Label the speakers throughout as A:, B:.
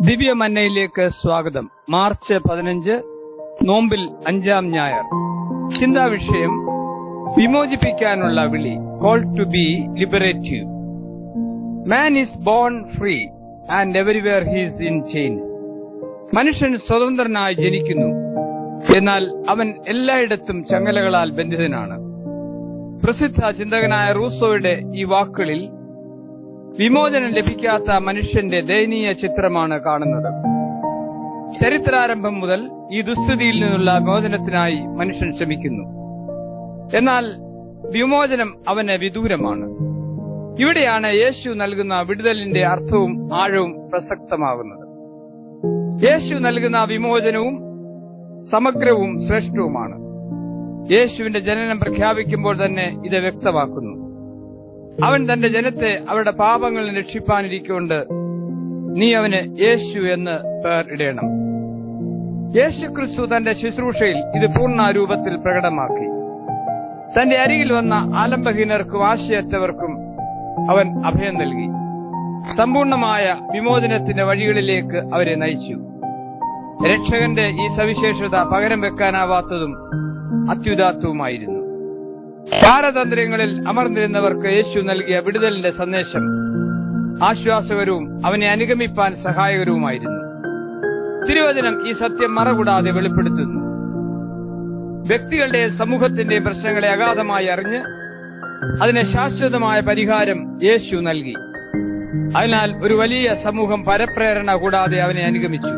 A: ദിവ്യമന്നയിലേക്ക് സ്വാഗതം. മാർച്ച് 15, നോമ്പിൽ 5-ാം ഞായർ. ചിന്താവിഷയം: വിമോചിപ്പിക്കാനുള്ള വിളി. Call to be liberative. Man is born free and everywhere he is in chains. മനുഷ്യൻ സ്വതന്ത്രനായി ജനിക്കുന്നു, എന്നാൽ അവൻ എല്ലായിടത്തും ചങ്ങലകളാൽ ബന്ധിതനാണ്. പ്രസിദ്ധ ചിന്തകനായ റൂസോയുടെ ഈ വാക്കുകളിൽ വിമോചനം ലഭിക്കാത്ത മനുഷ്യന്റെ ദയനീയ ചിത്രമാണ് കാണുന്നത്. ചരിത്രാരംഭം മുതൽ ഈ ദുസ്ഥിതിയിൽ നിന്നുള്ള മോചനത്തിനായി മനുഷ്യൻ ശ്രമിക്കുന്നു. എന്നാൽ വിമോചനം അവന് വിദൂരമാണ്. ഇവിടെയാണ് യേശു നൽകുന്ന വിടുതലിന്റെ അർത്ഥവും ആഴവും പ്രസക്തമാകുന്നത്. യേശു നൽകുന്ന വിമോചനവും സമഗ്രവും ശ്രേഷ്ഠവുമാണ്. യേശുവിന്റെ ജനനം പ്രഖ്യാപിക്കുമ്പോൾ തന്നെ ഇത് വ്യക്തമാക്കുന്നു. അവൻ തന്റെ ജനത്തെ അവരുടെ പാപങ്ങളിൽ രക്ഷിപ്പാനിരിക്കൊണ്ട് നീ അവന് യേശു എന്ന് പേർ ഇടേണം. യേശു ക്രിസ്തു തന്റെ ശുശ്രൂഷയിൽ ഇത് പൂർണ്ണ രൂപത്തിൽ പ്രകടമാക്കി. തന്റെ അരികിൽ വന്ന ആലംബഹീനർക്കും ആശയറ്റവർക്കും അവൻ അഭയം നൽകി. സമ്പൂർണമായ വിമോചനത്തിന്റെ വഴികളിലേക്ക് അവരെ നയിച്ചു. രക്ഷകന്റെ ഈ സവിശേഷത പകരം വെക്കാനാവാത്തതും അത്യുദാത്തവുമായിരുന്നു. പാരതന്ത്ര്യങ്ങളിൽ അമർന്നിരുന്നവർക്ക് യേശു നൽകിയ വിടുതലിന്റെ സന്ദേശം ആശ്വാസകരവും അവനെ അനുഗമിപ്പാൻ സഹായകരവുമായിരുന്നു. തിരുവചനം ഈ സത്യം മറകൂടാതെ വെളിപ്പെടുത്തുന്നു. വ്യക്തികളുടെയും സമൂഹത്തിന്റെയും പ്രശ്നങ്ങളെ അഗാധമായി അറിഞ്ഞ് അതിന് ശാശ്വതമായ പരിഹാരം യേശു നൽകി. അതിനാൽ ഒരു വലിയ സമൂഹം പരപ്രേരണ കൂടാതെ അവനെ അനുഗമിച്ചു.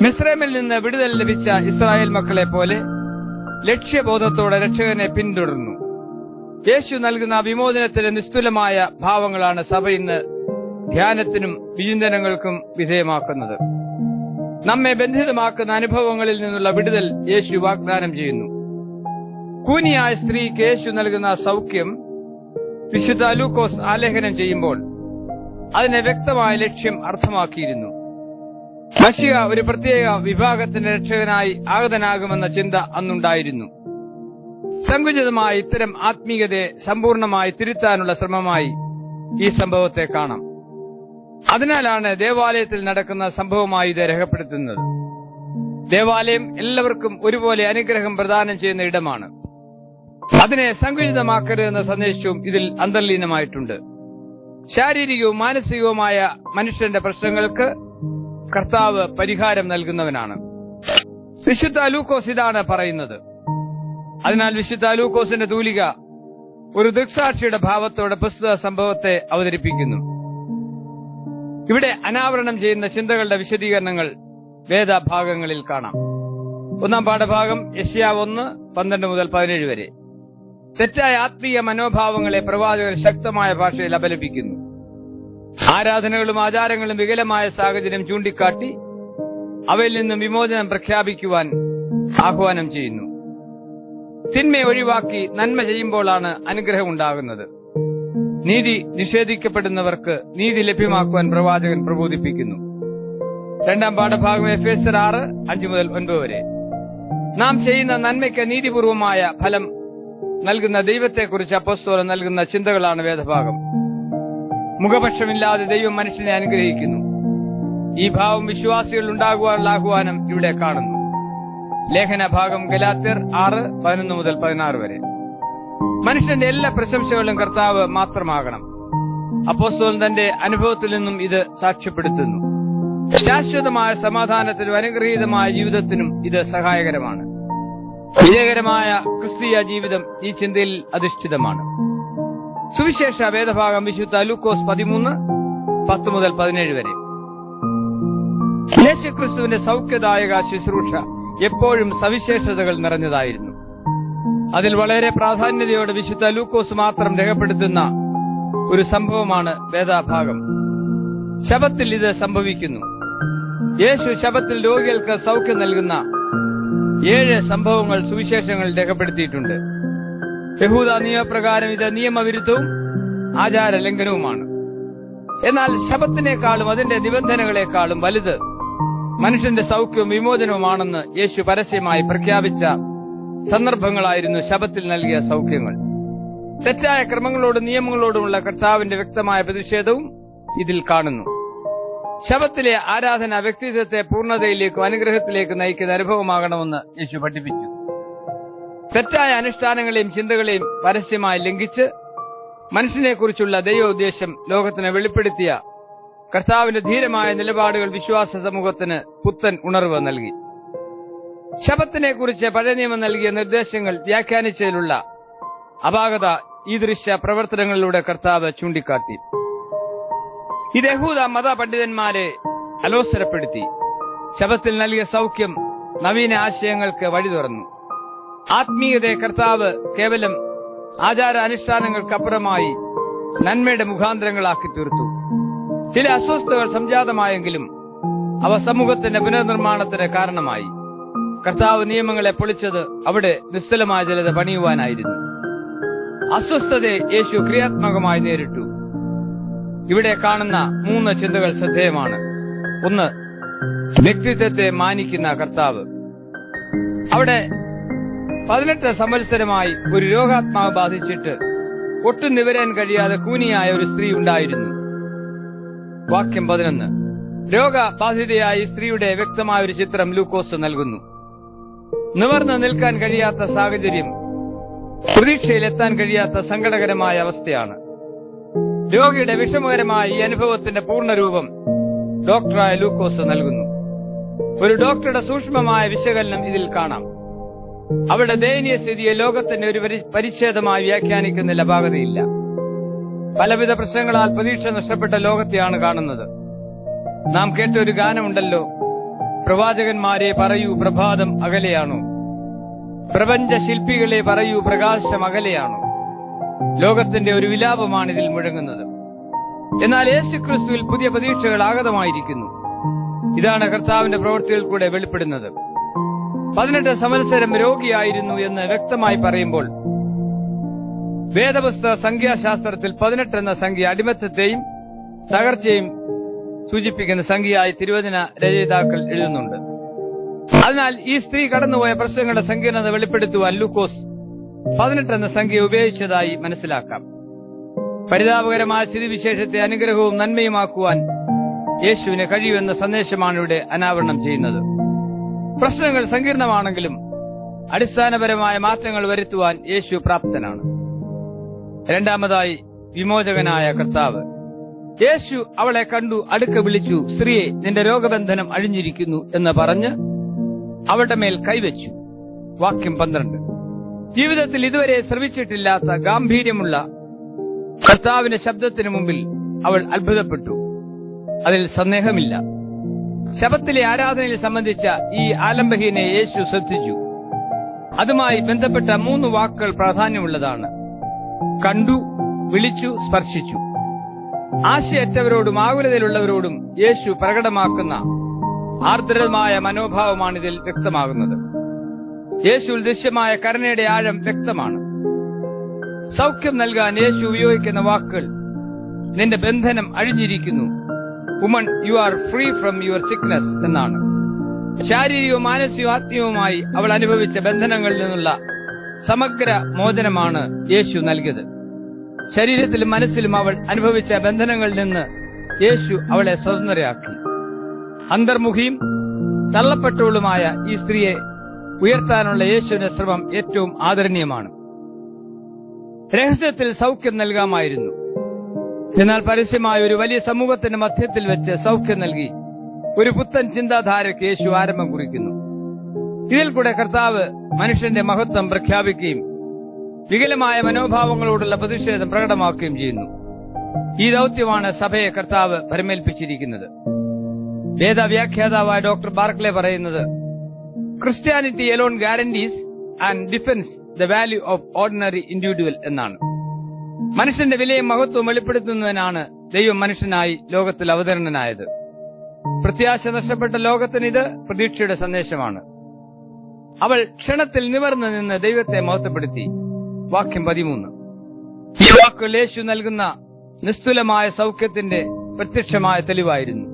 A: മിസ്രൈമിൽ നിന്ന് വിടുതൽ ലഭിച്ച ഇസ്രായേൽ മക്കളെ പോലെ ലക്ഷ്യബോധത്തോടെ രക്ഷകനെ പിന്തുടർന്നു. യേശു നൽകുന്ന വിമോചനത്തിന്റെ നിസ്തുലമായ ഭാവങ്ങളാണ് സഭ ഇന്ന് ധ്യാനത്തിനും വിചിന്തനങ്ങൾക്കും വിധേയമാക്കുന്നത്. നമ്മെ ബന്ധിതമാക്കുന്ന അനുഭവങ്ങളിൽ നിന്നുള്ള വിടുതൽ യേശു വാഗ്ദാനം ചെയ്യുന്നു. കൂനിയായ സ്ത്രീക്ക് യേശു നൽകുന്ന സൗഖ്യം വിശുദ്ധ ലൂക്കോസ് ആലേഖനം ചെയ്യുമ്പോൾ അതിനെ വ്യക്തമായ ലക്ഷ്യം അർത്ഥമാക്കിയിരുന്നു. മശിഹ ഒരു പ്രത്യേക വിഭാഗത്തിന്റെ രക്ഷകനായി ആഗതനാകുമെന്ന ചിന്ത അന്നുണ്ടായിരുന്നു. സങ്കുചിതമായ ഇത്തരം ആത്മീയതയെ സമ്പൂർണമായി തിരുത്താനുള്ള ശ്രമമായി ഈ സംഭവത്തെ കാണാം. അതിനാലാണ് ദേവാലയത്തിൽ നടക്കുന്ന സംഭവമായി ഇത് രേഖപ്പെടുത്തുന്നത്. ദേവാലയം എല്ലാവർക്കും ഒരുപോലെ അനുഗ്രഹം പ്രദാനം ചെയ്യുന്ന ഇടമാണ്. അതിനെ സങ്കുചിതമാക്കരുതെന്ന സന്ദേശവും ഇതിൽ അന്തർലീനമായിട്ടുണ്ട്. ശാരീരികവും മാനസികവുമായ മനുഷ്യന്റെ പ്രശ്നങ്ങൾക്ക് കർത്താവ് പരിഹാരം നൽകുന്നവനാണ്. വിശുദ്ധ ലൂക്കോസ് ഇതാണ് പറയുന്നത്. അതിനാൽ വിശുദ്ധ ലൂക്കോസിന്റെ തൂലിക ഒരു ദൃക്സാക്ഷിയുടെ ഭാവത്തോടെ പ്രസ്തുത സംഭവത്തെ അവതരിപ്പിക്കുന്നു. ഇവിടെ അനാവരണം ചെയ്യുന്ന ചിന്തകളുടെ വിശദീകരണങ്ങൾ വേദഭാഗങ്ങളിൽ കാണാം. 1-ാം പാഠഭാഗം യെശയ്യാവ് 1:12-17 വരെ. തെറ്റായ ആത്മീയ മനോഭാവങ്ങളെ പ്രവാചകർ ശക്തമായ ഭാഷയിൽ അപലപിക്കുന്നു. ആരാധനകളും ആചാരങ്ങളും വികലമായ സാഹചര്യം ചൂണ്ടിക്കാട്ടി അവയിൽ നിന്നും വിമോചനം പ്രഖ്യാപിക്കുവാൻ ആഹ്വാനം ചെയ്യുന്നു. തിന്മയെ ഒഴിവാക്കി നന്മ ചെയ്യുമ്പോഴാണ് അനുഗ്രഹം ഉണ്ടാകുന്നത്. നീതി നിഷേധിക്കപ്പെടുന്നവർക്ക് നീതി ലഭ്യമാക്കുവാൻ പ്രവാചകൻ പ്രബോധിപ്പിക്കുന്നു. 2-ാം പാഠഭാഗം എഫേസ്യർ 6:5-9 വരെ. നാം ചെയ്യുന്ന നന്മയ്ക്ക് നീതിപൂർവമായ ഫലം നൽകുന്ന ദൈവത്തെക്കുറിച്ച് അപ്പോസ്തലൻ നൽകുന്ന ചിന്തകളാണ് വേദഭാഗം. മുഖപക്ഷമില്ലാതെ ദൈവം മനുഷ്യനെ അനുഗ്രഹിക്കുന്നു. ഈ ഭാവം വിശ്വാസികൾ ഉണ്ടാകുവാനുള്ള ആഹ്വാനം ഇവിടെ കാണുന്നു. ലേഖനഭാഗം ഗലാത്യർ 6:11-16 വരെ. മനുഷ്യന്റെ എല്ലാ പ്രശംസകളും കർത്താവ് മാത്രമാകണം. അപ്പോസ്തലൻ തന്റെ അനുഭവത്തിൽ നിന്നും ഇത് സാക്ഷ്യപ്പെടുത്തുന്നു. ശാശ്വതമായ സമാധാനത്തിനും അനുഗ്രഹീതമായ ജീവിതത്തിനും ഇത് സഹായകരമാണ്. വിജയകരമായ ക്രിസ്തീയ ജീവിതം ഈ ചിന്തയിൽ അധിഷ്ഠിതമാണ്. സുവിശേഷ വേദഭാഗം വിശുദ്ധ ലൂക്കോസ് 13:10-17 വരെ. യേശുക്രിസ്തുവിന്റെ സൗഖ്യദായക ശുശ്രൂഷ എപ്പോഴും സവിശേഷതകൾ നിറഞ്ഞതായിരുന്നു. അതിൽ വളരെ പ്രാധാന്യതയോടെ വിശുദ്ധ ലൂക്കോസ് മാത്രം രേഖപ്പെടുത്തുന്ന ഒരു സംഭവമാണ് വേദഭാഗം. ശബത്തിൽ ഇത് സംഭവിക്കുന്നു. യേശു ശബത്തിൽ രോഗികൾക്ക് സൗഖ്യം നൽകുന്ന 7 സംഭവങ്ങൾ സുവിശേഷങ്ങളിൽ രേഖപ്പെടുത്തിയിട്ടുണ്ട്. യഹൂദ നിയമപ്രകാരം ഇത് നിയമവിരുദ്ധവും ആചാര ലംഘനവുമാണ്. എന്നാൽ ശബത്തിനേക്കാളും അതിന്റെ നിബന്ധനകളെക്കാളും വലുത് മനുഷ്യന്റെ സൗഖ്യവും വിമോചനവുമാണെന്ന് യേശു പരസ്യമായി പ്രഖ്യാപിച്ച സന്ദർഭങ്ങളായിരുന്നു ശബത്തിൽ നൽകിയ സൗഖ്യങ്ങൾ. തെറ്റായ ക്രമങ്ങളോടും നിയമങ്ങളോടുമുള്ള കർത്താവിന്റെ വ്യക്തമായ പ്രതിഷേധവും ഇതിൽ കാണുന്നു. ശബത്തിലെ ആരാധന വ്യക്തിത്വത്തെ പൂർണ്ണതയിലേക്കും അനുഗ്രഹത്തിലേക്കും നയിക്കുന്ന അനുഭവമാകണമെന്ന് യേശു പഠിപ്പിച്ചു. തെറ്റായ അനുഷ്ഠാനങ്ങളെയും ചിന്തകളെയും പരസ്യമായി ലംഘിച്ച് മനുഷ്യനെക്കുറിച്ചുള്ള ദൈവോദ്ദേശം ലോകത്തിന് വെളിപ്പെടുത്തിയ കർത്താവിന്റെ ധീരമായ നിലപാടുകൾ വിശ്വാസ സമൂഹത്തിന് പുത്തൻ ഉണർവ് നൽകി. ശബത്തിനെക്കുറിച്ച് പഴയ നിയമം നൽകിയ നിർദ്ദേശങ്ങൾ വ്യാഖ്യാനിച്ചതിലുള്ള അപാകത ഈ ദൃശ്യ പ്രവർത്തനങ്ങളിലൂടെ കർത്താവ് ചൂണ്ടിക്കാട്ടി. ഇത് യഹൂദ മത പണ്ഡിതന്മാരെ അലോസരപ്പെടുത്തി. ശബത്തിൽ നൽകിയ സൗഖ്യം നവീന ആശയങ്ങൾക്ക് വഴി തുറന്നു. ആത്മീയതയെ കർത്താവ് കേവലം ആചാര അനുഷ്ഠാനങ്ങൾക്കപ്പുറമായി നന്മയുടെ മുഖാന്തരങ്ങളാക്കി തീർത്തു. ചില അസ്വസ്ഥതകൾ സംജാതമായെങ്കിലും അവ സമൂഹത്തിന്റെ പുനർനിർമ്മാണത്തിന് കാരണമായി. കർത്താവ് നിയമങ്ങളെ പൊളിച്ചത് അവിടെ നിസ്തുലമായ ജലത പണിയുവാനായിരുന്നു. അസ്വസ്ഥതയെ യേശു ക്രിയാത്മകമായി നേരിട്ടു. ഇവിടെ കാണുന്ന 3 ചിന്തകൾ ശ്രദ്ധേയമാണ്. 1, വ്യക്തിത്വത്തെ മാനിക്കുന്ന കർത്താവ്. അവിടെ 18 സംവത്സരമായി ഒരു രോഗാത്മാവ് ബാധിച്ചിട്ട് ഒട്ടും നിവരാൻ കഴിയാതെ കൂനിയായ ഒരു സ്ത്രീ ഉണ്ടായിരുന്നു. വാക്യം 11. രോഗബാധിതയായ സ്ത്രീയുടെ വ്യക്തമായ ഒരു ചിത്രം ലൂക്കോസ് നൽകുന്നു. നിവർന്നു നിൽക്കാൻ കഴിയാത്ത സാഹചര്യം, പ്രതീക്ഷയിലെത്താൻ കഴിയാത്ത സങ്കടകരമായ അവസ്ഥയാണ്. രോഗിയുടെ വിഷമകരമായ ഈ അനുഭവത്തിന്റെ പൂർണ്ണരൂപം ഡോക്ടറായ ലൂക്കോസ് നൽകുന്നു. ഒരു ഡോക്ടറുടെ സൂക്ഷ്മമായ വിശകലനം ഇതിൽ കാണാം. അവരുടെ ദയനീയ സ്ഥിതിയെ ലോകത്തിന്റെ ഒരു പരിച്ഛേദമായി വ്യാഖ്യാനിക്കുന്നതിൽ അപാകതയില്ല. പലവിധ പ്രശ്നങ്ങളാൽ പ്രതീക്ഷ നഷ്ടപ്പെട്ട ലോകത്തെയാണ് കാണുന്നത്. നാം കേട്ട ഒരു ഗാനമുണ്ടല്ലോ, പ്രവാചകന്മാരെ പറയൂ പ്രഭാതം അകലെയാണോ, പ്രപഞ്ച ശില്പികളെ പറയൂ പ്രകാശം അകലെയാണോ. ലോകത്തിന്റെ ഒരു വിലാപമാണ് ഇതിൽ മുഴങ്ങുന്നത്. എന്നാൽ യേശുക്രിസ്തുവിൽ പുതിയ പ്രതീക്ഷകൾ ആഗതമായിരിക്കുന്നു. ഇതാണ് കർത്താവിന്റെ പ്രവൃത്തികൾ കൂടെ വെളിപ്പെടുന്നത്. 18 സംവത്സരം രോഗിയായിരുന്നു എന്ന് വ്യക്തമായി പറയുമ്പോൾ വേദപുസ്തക സംഖ്യാശാസ്ത്രത്തിൽ 18 എന്ന സംഖ്യ അടിമത്തത്തെയും തകർച്ചയും സൂചിപ്പിക്കുന്ന സംഖ്യയായി തിരുവചന രചയിതാക്കൾ എഴുതുന്നുണ്ട്. അതിനാൽ ഈ സ്ത്രീ കടന്നുപോയ പ്രശ്നങ്ങളുടെ സങ്കീർണത വെളിപ്പെടുത്തുവാൻ ലൂക്കോസ് 18 എന്ന സംഖ്യ ഉപയോഗിച്ചതായി മനസ്സിലാക്കാം. പരിതാപകരമായ സ്ഥിതിവിശേഷത്തെ അനുഗ്രഹവും നന്മയുമാക്കുവാൻ യേശുവിന് കഴിയുമെന്ന സന്ദേശമാണ് ഇവിടെ അനാവരണം ചെയ്യുന്നത്. പ്രശ്നങ്ങൾ സങ്കീർണമാണെങ്കിലും അടിസ്ഥാനപരമായ മാറ്റങ്ങൾ വരുത്തുവാൻ യേശു പ്രാപ്തനാണ്. രണ്ടാമതായി, വിമോചകനായ കർത്താവ്. യേശു അവളെ കണ്ടു അടുക്ക വിളിച്ചു, സ്ത്രീയെ, നിന്റെ രോഗബന്ധനം അഴിഞ്ഞിരിക്കുന്നു എന്ന് പറഞ്ഞ് അവളുടെ മേൽ കൈവച്ചു. വാക്യം 12. ജീവിതത്തിൽ ഇതുവരെ ശ്രവിച്ചിട്ടില്ലാത്ത ഗാംഭീര്യമുള്ള കർത്താവിന്റെ ശബ്ദത്തിനു മുമ്പിൽ അവൾ അത്ഭുതപ്പെട്ടു. അതിൽ സന്ദേഹമില്ല. ശബത്തിലെ ആരാധനയിൽ സംബന്ധിച്ച ഈ ആലംബഹീനെ യേശു ശ്രദ്ധിച്ചു. അതുമായി ബന്ധപ്പെട്ട 3 വാക്കുകൾ പ്രാധാന്യമുള്ളതാണ്: കണ്ടു, വിളിച്ചു, സ്പർശിച്ചു. ആശയറ്റവരോടും ആകുലതയിലുള്ളവരോടും യേശു പ്രകടമാക്കുന്ന ആർദ്രമായ മനോഭാവമാണിതിൽ വ്യക്തമാകുന്നത്. യേശുവിൽ ദൃശ്യമായ കരുണയുടെ ആഴം വ്യക്തമാണ്. സൗഖ്യം നൽകാൻ യേശു ഉപയോഗിക്കുന്ന വാക്കുകൾ: നിന്റെ ബന്ധനം അഴിഞ്ഞിരിക്കുന്നു, woman, you are free from your sickness എന്നാണ്. ശാരീരികവും മാനസികവും ആത്മീയവുമായി അവൾ അനുഭവിച്ച ബന്ധനങ്ങളിൽ നിന്നുള്ള സമഗ്ര മോചനമാണ് യേശു നൽകിയത്. ശരീരത്തിലും മനസ്സിലും അവൾ അനുഭവിച്ച ബന്ധനങ്ങളിൽ നിന്ന് യേശു അവളെ സ്വതന്ത്രയാക്കി. അന്തർമുഖിയും തള്ളപ്പെട്ടവളുമായ ഈ സ്ത്രീയെ ഉയർത്താനുള്ള യേശുവിന്റെ ശ്രമം ഏറ്റവും ആദരണീയമാണ്. രഹസ്യത്തിൽ സൗഖ്യം നൽകാമായിരുന്നു. എന്നാൽ പരസ്യമായ ഒരു വലിയ സമൂഹത്തിന്റെ മധ്യത്തിൽ വെച്ച് സൗഖ്യം നൽകി ഒരു പുത്തൻ ചിന്താധാരയ്ക്ക് യേശു ആരംഭം കുറിക്കുന്നു. ഇതിൽ കൂടെ കർത്താവ് മനുഷ്യന്റെ മഹത്വം പ്രഖ്യാപിക്കുകയും വികലമായ മനോഭാവങ്ങളോടുള്ള പ്രതിഷേധം പ്രകടമാക്കുകയും ചെയ്യുന്നു. ഈ ദൌത്യമാണ് സഭയെ കർത്താവ് പരമേൽപ്പിച്ചിരിക്കുന്നത്. വേദവ്യാഖ്യാതാവായ ഡോക്ടർ ബാർക്ലെ പറയുന്നത്, Christianity alone guarantees and defends the value of ordinary individual എന്നാണ്. മനുഷ്യന്റെ വിലയും മഹത്വവും വെളിപ്പെടുത്തുന്നതിനാണ് ദൈവം മനുഷ്യനായി ലോകത്തിൽ അവതരണനായത്. പ്രത്യാശ നഷ്ടപ്പെട്ട ലോകത്തിന് ഇത് പ്രതീക്ഷയുടെ സന്ദേശമാണ്. അവൾ ക്ഷണത്തിൽ നിവർന്നു നിന്ന് ദൈവത്തെ മഹത്വപ്പെടുത്തി. വാക്യം 13. ഈ വാക്കുകൾ യേശു നൽകുന്ന നിസ്തുലമായ സൗഖ്യത്തിന്റെ പ്രത്യക്ഷമായ തെളിവായിരുന്നു.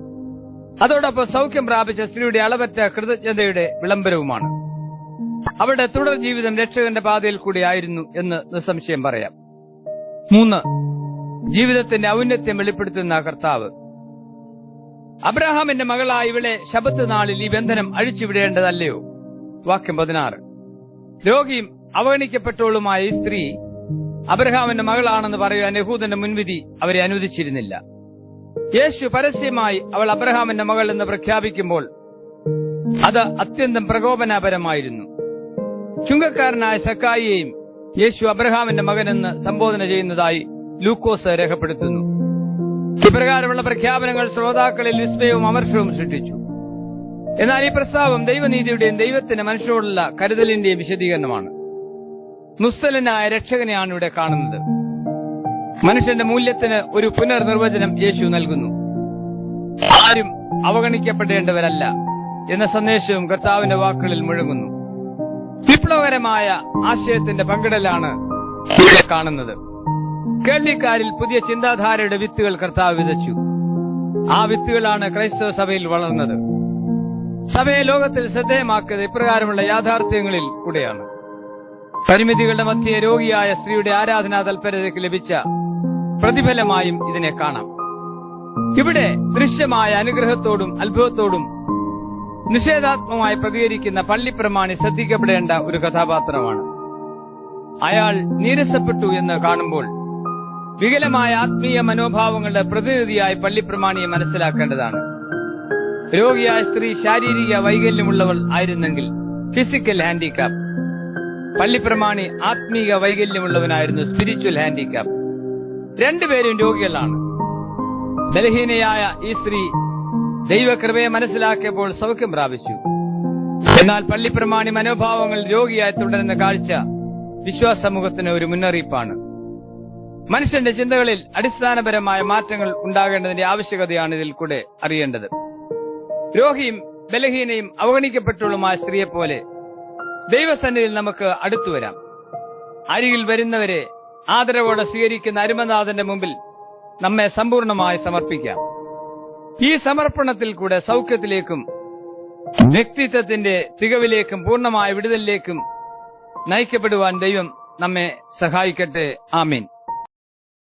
A: അതോടൊപ്പം സൗഖ്യം പ്രാപിച്ച സ്ത്രീയുടെ അളവറ്റ കൃതജ്ഞതയുടെ വിളംബരവുമാണ്. അവരുടെ തുടർ ജീവിതം രക്ഷകന്റെ പാതയിൽ കൂടിയായിരുന്നു എന്ന് നിസ്സംശയം പറയാം. 3. ജീവിതത്തിന്റെ ഔന്നത്യം വെളിപ്പെടുത്തുന്ന കർത്താവ്. അബ്രഹാമിന്റെ മകളായ ഇവളെ ശബത്ത് നാളിൽ ഈ ബന്ധനം അഴിച്ചുവിടേണ്ടതല്ലയോ? വാക്യം 16. രോഗിയും അവഗണിക്കപ്പെട്ടവളുമായ ഈ സ്ത്രീ അബ്രഹാമിന്റെ മകളാണെന്ന് പറയുവാൻ യഹൂദന്റെ മുൻവിധി അവരെ അനുവദിച്ചിരുന്നില്ല. യേശു പരസ്യമായി അവൾ അബ്രഹാമിന്റെ മകൾ എന്ന് പ്രഖ്യാപിക്കുമ്പോൾ അത് അത്യന്തം പ്രകോപനപരമായിരുന്നു. ചുങ്കക്കാരനായ സക്കായിയെയും യേശു അബ്രഹാമിന്റെ മകനെന്ന് സംബോധന ചെയ്യുന്നതായി ലൂക്കോസ് രേഖപ്പെടുത്തുന്നു. ഇപ്രകാരമുള്ള പ്രഖ്യാപനങ്ങൾ ശ്രോതാക്കളിൽ വിസ്മയവും അമർഷവും സൃഷ്ടിച്ചു. എന്നാൽ ഈ പ്രസ്താവം ദൈവനീതിയുടെയും ദൈവത്തിന്റെ മനുഷ്യരോടുള്ള കരുതലിന്റെയും വിശദീകരണമാണ്. മുസ്തലനായ രക്ഷകനെയാണ് ഇവിടെ കാണുന്നത്. മനുഷ്യന്റെ മൂല്യത്തിന് ഒരു പുനർനിർവചനം യേശു നൽകുന്നു. ആരും അവഗണിക്കപ്പെടേണ്ടവരല്ല എന്ന സന്ദേശവും കർത്താവിന്റെ വാക്കുകളിൽ മുഴങ്ങുന്നു. വിപ്ലവകരമായ ആശയത്തിന്റെ പങ്കിടലാണ് ഇവിടെ കാണുന്നത്. കേൾവിക്കാരിൽ പുതിയ ചിന്താധാരയുടെ വിത്തുകൾ കർത്താവ് വിതച്ചു. ആ വിത്തുകളാണ് ക്രൈസ്തവ സഭയിൽ വളർന്നത്. സഭയെ ലോകത്തിൽ ശ്രദ്ധേയമാക്കിയത് ഇപ്രകാരമുള്ള യാഥാർത്ഥ്യങ്ങളിൽ കൂടെയാണ്. പരിമിതികളുടെ മധ്യേ രോഗിയായ സ്ത്രീയുടെ ആരാധനാ തൽപരതയ്ക്ക് ലഭിച്ച പ്രതിഫലമായും ഇതിനെ കാണാം. ഇവിടെ ദൃശ്യമായ അനുഗ്രഹത്തോടും അത്ഭുതത്തോടും നിഷേധാത്മകമായി പ്രതികരിക്കുന്ന പള്ളിപ്രമാണി ശ്രദ്ധിക്കപ്പെടേണ്ട ഒരു കഥാപാത്രമാണ്. അയാൾ നീരസപ്പെട്ടു എന്ന് കാണുമ്പോൾ വികലമായ ആത്മീയ മനോഭാവങ്ങളുടെ പ്രതിനിധിയായി പള്ളിപ്രമാണിയെ മനസ്സിലാക്കേണ്ടതാണ്. രോഗിയായ സ്ത്രീ ശാരീരിക വൈകല്യമുള്ളവൾ ആയിരുന്നെങ്കിൽ ഫിസിക്കൽ ഹാൻഡിക്യാപ്പ്, പള്ളിപ്രമാണി ആത്മീക വൈകല്യമുള്ളവനായിരുന്നു, സ്പിരിച്വൽ ഹാൻഡിക്യാപ്പ്. രണ്ടുപേരും രോഗികളാണ്. ബലഹീനയായ ഈ സ്ത്രീ ദൈവകൃപയെ മനസ്സിലാക്കിയപ്പോൾ സൗഖ്യം പ്രാപിച്ചു. എന്നാൽ പള്ളിപ്രമാണി മനോഭാവങ്ങൾ രോഗിയായി തുടരുന്ന കാഴ്ച വിശ്വാസ സമൂഹത്തിന് ഒരു മുന്നറിയിപ്പാണ്. മനുഷ്യന്റെ ചിന്തകളിൽ അടിസ്ഥാനപരമായ മാറ്റങ്ങൾ ഉണ്ടാകേണ്ടതിന്റെ ആവശ്യകതയാണ് ഇതിൽ കൂടെ അറിയേണ്ടത്. രോഗിയും ബലഹീനയും അവഗണിക്കപ്പെട്ടുള്ളതുമായ സ്ത്രീയെപ്പോലെ ദൈവസന്നിധിയിൽ നമുക്ക് അടുത്തുവരാം. അരികിൽ വരുന്നവരെ ആദരവോടെ സ്വീകരിക്കുന്ന അരുമനാഥന്റെ മുമ്പിൽ നമ്മെ സമ്പൂർണമായി സമർപ്പിക്കാം. ഈ സമർപ്പണത്തിൽ കൂടെ സൗഖ്യത്തിലേക്കും വ്യക്തിത്വത്തിന്റെ തികവിലേക്കും പൂർണ്ണമായ വിടുതലിലേക്കും നയിക്കപ്പെടുവാൻ ദൈവം നമ്മെ സഹായിക്കട്ടെ. ആമീൻ.